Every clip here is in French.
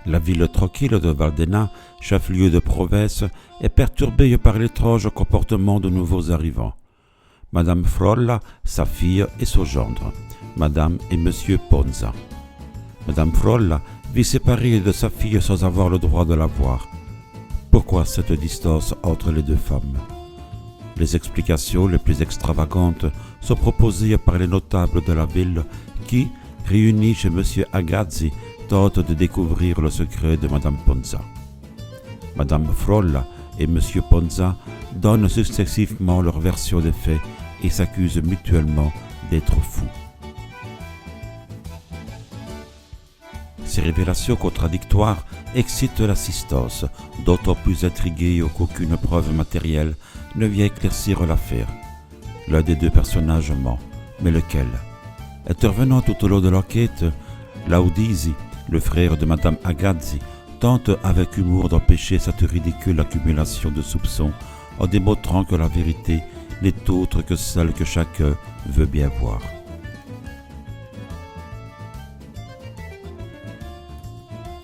La ville tranquille de Valdena, chef-lieu de province, est perturbée par l'étrange comportement de nouveaux arrivants. Madame Frolla, sa fille et son gendre, Madame et Monsieur Ponza. Madame Frolla vit séparée de sa fille sans avoir le droit de la voir. Pourquoi cette distance entre les deux femmes? Les explications les plus extravagantes sont proposées par les notables de la ville qui, réunis chez Monsieur Agazzi, tentent de découvrir le secret de Madame Ponza. Madame Frolla et Monsieur Ponza donnent successivement leur version des faits et s'accusent mutuellement d'être fous. Ces révélations contradictoires excitent l'assistance, d'autant plus intriguée qu'aucune preuve matérielle ne vient éclaircir l'affaire. L'un des deux personnages ment, mais lequel? Intervenant tout au long de l'enquête, Laudisi, le frère de Madame Agazzi, tente avec humour d'empêcher cette ridicule accumulation de soupçons en démontrant que la vérité n'est autre que celle que chacun veut bien voir.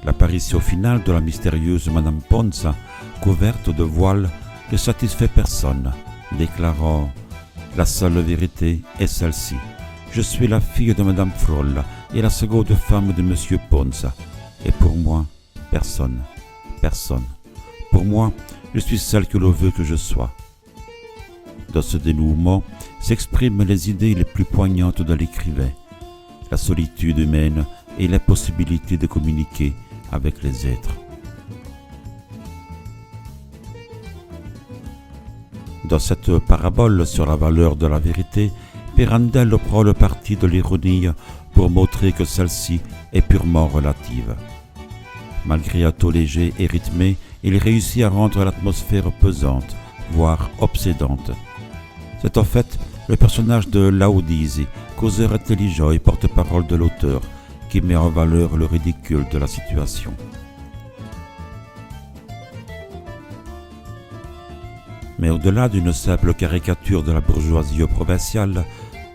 L'apparition finale de la mystérieuse Madame Ponza, couverte de voile, ne satisfait personne, déclarant « La seule vérité est celle-ci. Je suis la fille de Madame Frolla et la seconde femme de Monsieur Ponza. Et pour moi, personne. Pour moi, je suis celle que l'on veut que je sois. » Dans ce dénouement s'expriment les idées les plus poignantes de l'écrivain, la solitude humaine et l'impossibilité de communiquer avec les êtres. Dans cette parabole sur la valeur de la vérité, Pirandello prend le parti de l'ironie pour montrer que celle-ci est purement relative. Malgré un ton léger et rythmé, il réussit à rendre l'atmosphère pesante, voire obsédante. C'est en fait le personnage de Laudisi, causeur intelligent et porte-parole de l'auteur, qui met en valeur le ridicule de la situation. Mais au-delà d'une simple caricature de la bourgeoisie provinciale,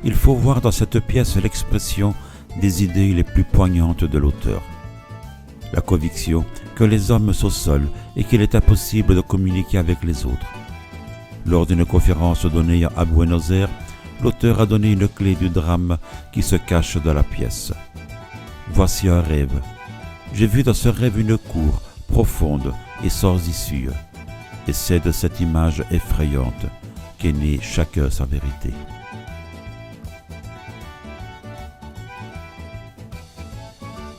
il faut voir dans cette pièce l'expression des idées les plus poignantes de l'auteur. La conviction que les hommes sont seuls et qu'il est impossible de communiquer avec les autres. Lors d'une conférence donnée à Buenos Aires, l'auteur a donné une clé du drame qui se cache dans la pièce. Voici un rêve. J'ai vu dans ce rêve une cour profonde et sans issue. Et c'est de cette image effrayante qu'est née chacun sa vérité.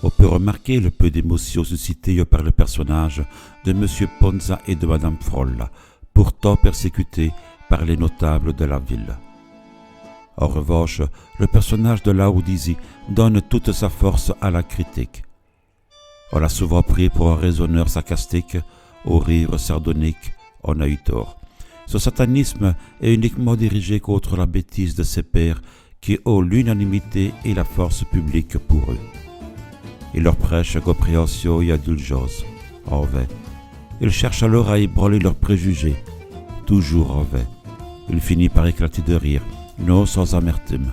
On peut remarquer le peu d'émotion suscitée par le personnage de M. Ponza et de Mme Frolla, pourtant persécutés par les notables de la ville. En revanche, le personnage de Laudisi donne toute sa force à la critique. On l'a souvent pris pour un raisonneur sarcastique, au rire sardonique, on a eu tort. Ce satanisme est uniquement dirigé contre la bêtise de ses pairs qui ont l'unanimité et la force publique pour eux. Il leur prêche compréhension et indulgence, en vain. Il cherche alors à ébranler leurs préjugés, toujours en vain. Il finit par éclater de rire, non sans amertume.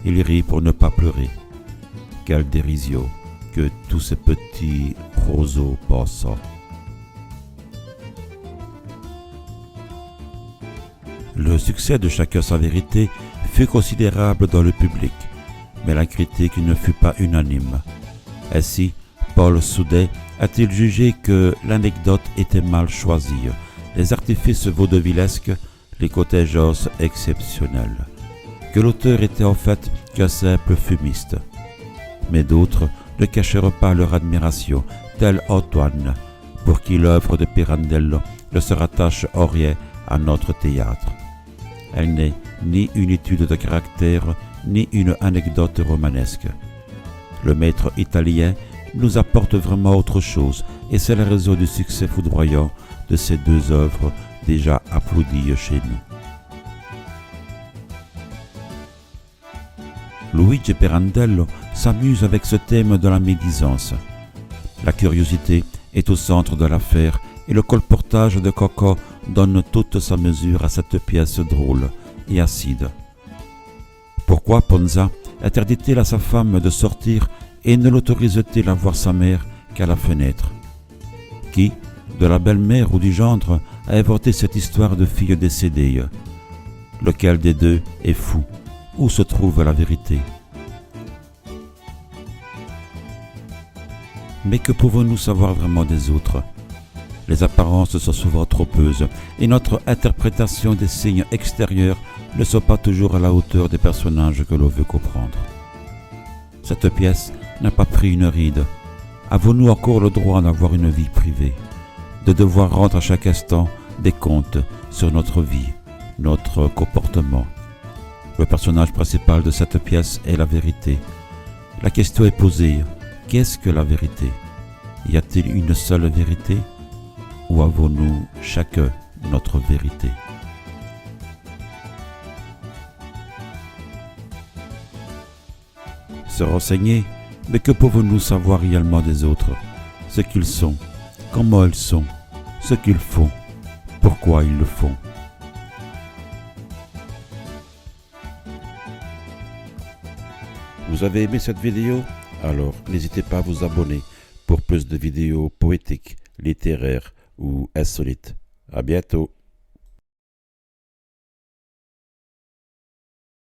Il rit pour ne pas pleurer. Quelle dérision que tous ces petits roseaux pensants. Le succès de Chacun sa vérité fut considérable dans le public, mais la critique ne fut pas unanime. Ainsi, Paul Soudet a-t-il jugé que l'anecdote était mal choisie, les artifices vaudevillesques, les contingences exceptionnelles, que l'auteur était en fait qu'un simple fumiste. Mais d'autres ne cachèrent pas leur admiration, tel Antoine, pour qui l'œuvre de Pirandello ne se rattache en rien à notre théâtre. Elle n'est ni une étude de caractère, ni une anecdote romanesque. Le maître italien nous apporte vraiment autre chose, et c'est la raison du succès foudroyant de ces deux œuvres déjà applaudies chez nous. Luigi Pirandello s'amuse avec ce thème de la médisance. La curiosité est au centre de l'affaire et le colportage de Coco donne toute sa mesure à cette pièce drôle et acide. Pourquoi Ponza interdit-il à sa femme de sortir et ne l'autorise-t-il à voir sa mère qu'à la fenêtre. Qui, de la belle-mère ou du gendre, a inventé cette histoire de fille décédée? Lequel des deux est fou? Où se trouve la vérité? Mais que pouvons-nous savoir vraiment des autres? Les apparences sont souvent trompeuses et notre interprétation des signes extérieurs ne sont pas toujours à la hauteur des personnages que l'on veut comprendre. Cette pièce n'a pas pris une ride. Avons-nous encore le droit d'avoir une vie privée, de devoir rendre à chaque instant des comptes sur notre vie, notre comportement? Le personnage principal de cette pièce est la vérité. La question est posée, qu'est-ce que la vérité? Y a-t-il une seule vérité? Ou avons-nous chacun notre vérité? Se renseigner, mais que pouvons-nous savoir réellement des autres? Ce qu'ils sont, comment ils sont, ce qu'ils font, pourquoi ils le font. Vous avez aimé cette vidéo? Alors n'hésitez pas à vous abonner pour plus de vidéos poétiques, littéraires ou insolites. À bientôt.